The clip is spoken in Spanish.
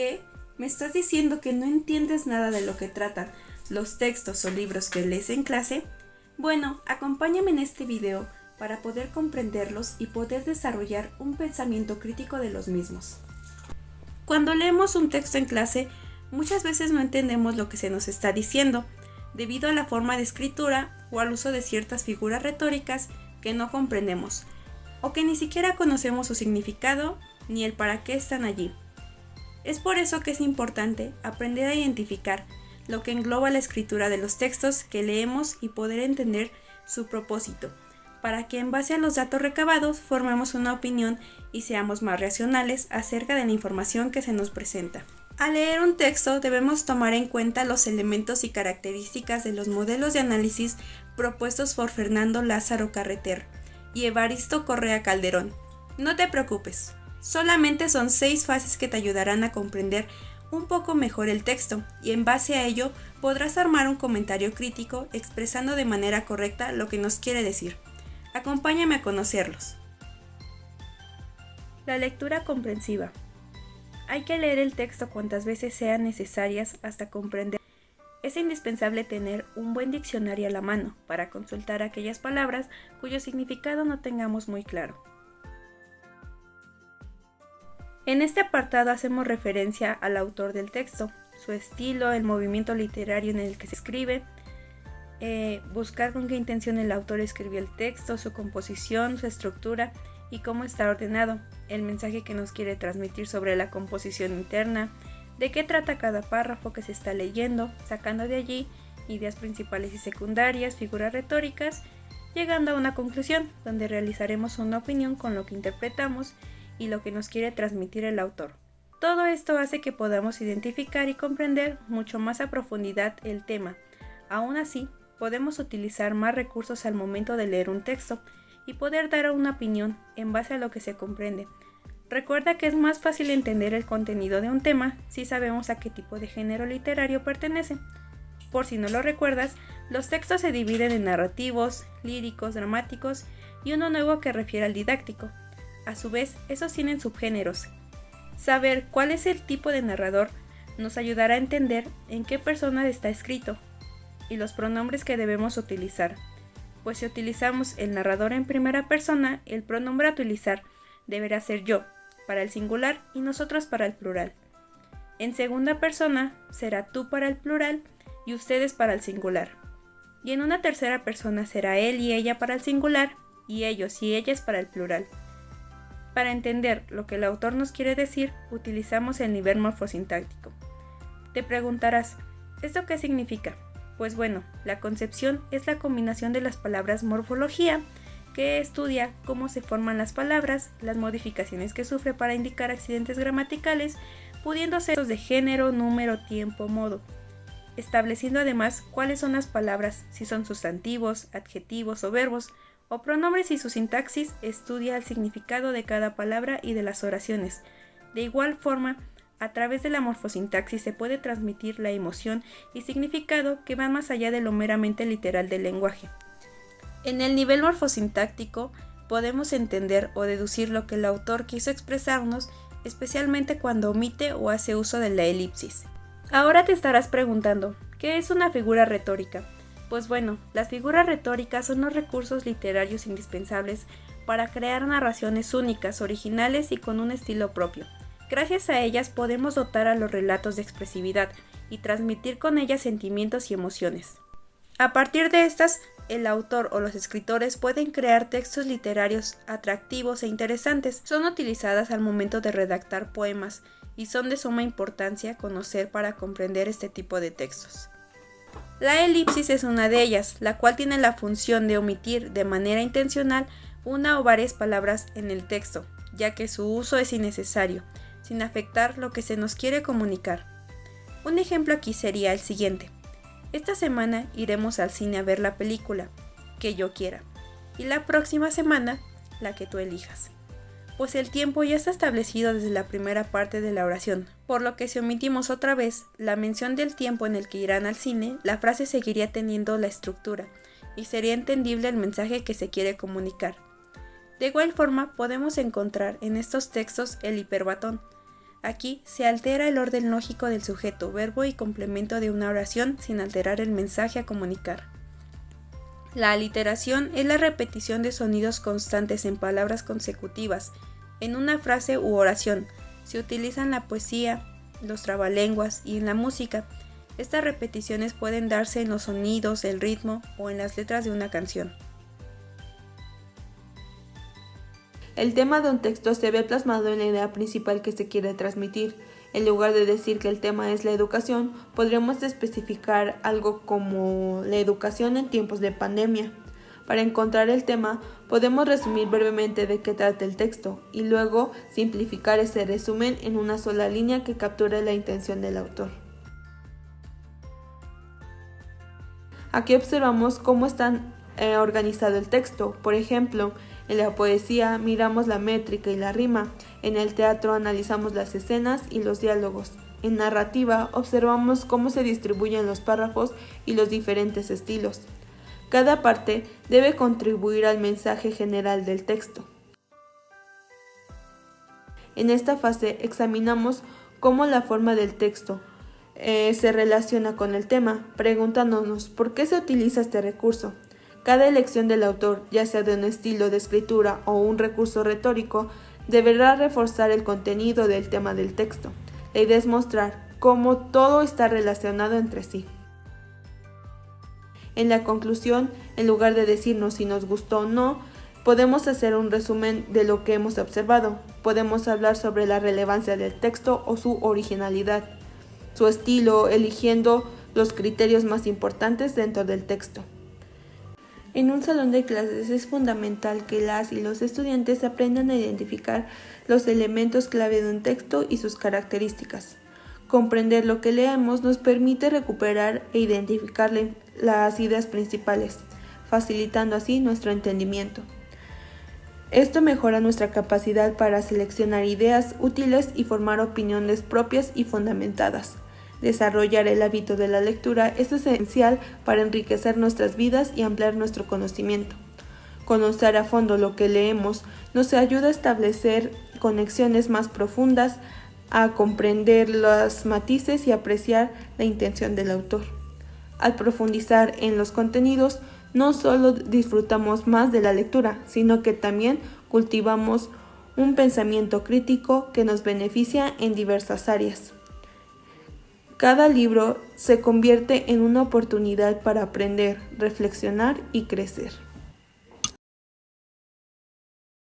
¿Qué? ¿Me estás diciendo que no entiendes nada de lo que tratan los textos o libros que lees en clase? Bueno, acompáñame en este video para poder comprenderlos y poder desarrollar un pensamiento crítico de los mismos. Cuando leemos un texto en clase, muchas veces no entendemos lo que se nos está diciendo, debido a la forma de escritura o al uso de ciertas figuras retóricas que no comprendemos, o que ni siquiera conocemos su significado ni el para qué están allí. Es por eso que es importante aprender a identificar lo que engloba la escritura de los textos que leemos y poder entender su propósito, para que en base a los datos recabados formemos una opinión y seamos más racionales acerca de la información que se nos presenta. Al leer un texto debemos tomar en cuenta los elementos y características de los modelos de análisis propuestos por Fernando Lázaro Carreter y Evaristo Correa Calderón. No te preocupes, solamente son 6 fases que te ayudarán a comprender un poco mejor el texto y en base a ello podrás armar un comentario crítico expresando de manera correcta lo que nos quiere decir. Acompáñame a conocerlos. La lectura comprensiva. Hay que leer el texto cuantas veces sean necesarias hasta comprender. Es indispensable tener un buen diccionario a la mano para consultar aquellas palabras cuyo significado no tengamos muy claro. En este apartado hacemos referencia al autor del texto, su estilo, el movimiento literario en el que se escribe, buscar con qué intención el autor escribió el texto, su composición, su estructura y cómo está ordenado, el mensaje que nos quiere transmitir sobre la composición interna, de qué trata cada párrafo que se está leyendo, sacando de allí ideas principales y secundarias, figuras retóricas, llegando a una conclusión donde realizaremos una opinión con lo que interpretamos y lo que nos quiere transmitir el autor. Todo esto hace que podamos identificar y comprender mucho más a profundidad el tema. Aún así, podemos utilizar más recursos al momento de leer un texto y poder dar una opinión en base a lo que se comprende. Recuerda que es más fácil entender el contenido de un tema si sabemos a qué tipo de género literario pertenece. Por si no lo recuerdas, los textos se dividen en narrativos, líricos, dramáticos y uno nuevo que refiere al didáctico. A su vez, esos tienen subgéneros. Saber cuál es el tipo de narrador nos ayudará a entender en qué persona está escrito y los pronombres que debemos utilizar, pues si utilizamos el narrador en primera persona, el pronombre a utilizar deberá ser yo para el singular y nosotros para el plural. En segunda persona será tú para el plural y ustedes para el singular. Y en una tercera persona será él y ella para el singular y ellos y ellas para el plural. Para entender lo que el autor nos quiere decir, utilizamos el nivel morfosintáctico. Te preguntarás, ¿esto qué significa? Pues bueno, la concepción es la combinación de las palabras morfología, que estudia cómo se forman las palabras, las modificaciones que sufre para indicar accidentes gramaticales, pudiendo ser de género, número, tiempo, modo, estableciendo además cuáles son las palabras, si son sustantivos, adjetivos o verbos, o pronombres y su sintaxis, estudia el significado de cada palabra y de las oraciones. De igual forma, a través de la morfosintaxis se puede transmitir la emoción y significado que van más allá de lo meramente literal del lenguaje. En el nivel morfosintáctico podemos entender o deducir lo que el autor quiso expresarnos, especialmente cuando omite o hace uso de la elipsis. Ahora te estarás preguntando, ¿qué es una figura retórica? Pues bueno, las figuras retóricas son los recursos literarios indispensables para crear narraciones únicas, originales y con un estilo propio. Gracias a ellas podemos dotar a los relatos de expresividad y transmitir con ellas sentimientos y emociones. A partir de estas, el autor o los escritores pueden crear textos literarios atractivos e interesantes. Son utilizadas al momento de redactar poemas y son de suma importancia conocer para comprender este tipo de textos. La elipsis es una de ellas, la cual tiene la función de omitir de manera intencional una o varias palabras en el texto, ya que su uso es innecesario, sin afectar lo que se nos quiere comunicar. Un ejemplo aquí sería el siguiente. Esta semana iremos al cine a ver la película que yo quiera, y la próxima semana la que tú elijas. Pues el tiempo ya está establecido desde la primera parte de la oración, por lo que si omitimos otra vez la mención del tiempo en el que irán al cine, la frase seguiría teniendo la estructura y sería entendible el mensaje que se quiere comunicar. De igual forma, podemos encontrar en estos textos el hiperbatón, Aquí se altera el orden lógico del sujeto, verbo y complemento de una oración sin alterar el mensaje a comunicar. La aliteración es la repetición de sonidos constantes en palabras consecutivas, en una frase u oración. Se utiliza en la poesía, los trabalenguas y en la música. Estas repeticiones pueden darse en los sonidos, el ritmo o en las letras de una canción. El tema de un texto se ve plasmado en la idea principal que se quiere transmitir. En lugar de decir que el tema es la educación, podríamos especificar algo como la educación en tiempos de pandemia. Para encontrar el tema, podemos resumir brevemente de qué trata el texto y luego simplificar ese resumen en una sola línea que capture la intención del autor. Aquí observamos cómo está organizado el texto. Por ejemplo, en la poesía miramos la métrica y la rima, en el teatro analizamos las escenas y los diálogos, en narrativa observamos cómo se distribuyen los párrafos y los diferentes estilos. Cada parte debe contribuir al mensaje general del texto. En esta fase examinamos cómo la forma del texto se relaciona con el tema, preguntándonos por qué se utiliza este recurso. Cada elección del autor, ya sea de un estilo de escritura o un recurso retórico, deberá reforzar el contenido del tema del texto. La idea es mostrar cómo todo está relacionado entre sí. En la conclusión, en lugar de decirnos si nos gustó o no, podemos hacer un resumen de lo que hemos observado. Podemos hablar sobre la relevancia del texto o su originalidad, su estilo, eligiendo los criterios más importantes dentro del texto. En un salón de clases es fundamental que las y los estudiantes aprendan a identificar los elementos clave de un texto y sus características. Comprender lo que leemos nos permite recuperar e identificar las ideas principales, facilitando así nuestro entendimiento. Esto mejora nuestra capacidad para seleccionar ideas útiles y formar opiniones propias y fundamentadas. Desarrollar el hábito de la lectura es esencial para enriquecer nuestras vidas y ampliar nuestro conocimiento. Conocer a fondo lo que leemos nos ayuda a establecer conexiones más profundas, a comprender los matices y apreciar la intención del autor. Al profundizar en los contenidos, no solo disfrutamos más de la lectura, sino que también cultivamos un pensamiento crítico que nos beneficia en diversas áreas. Cada libro se convierte en una oportunidad para aprender, reflexionar y crecer.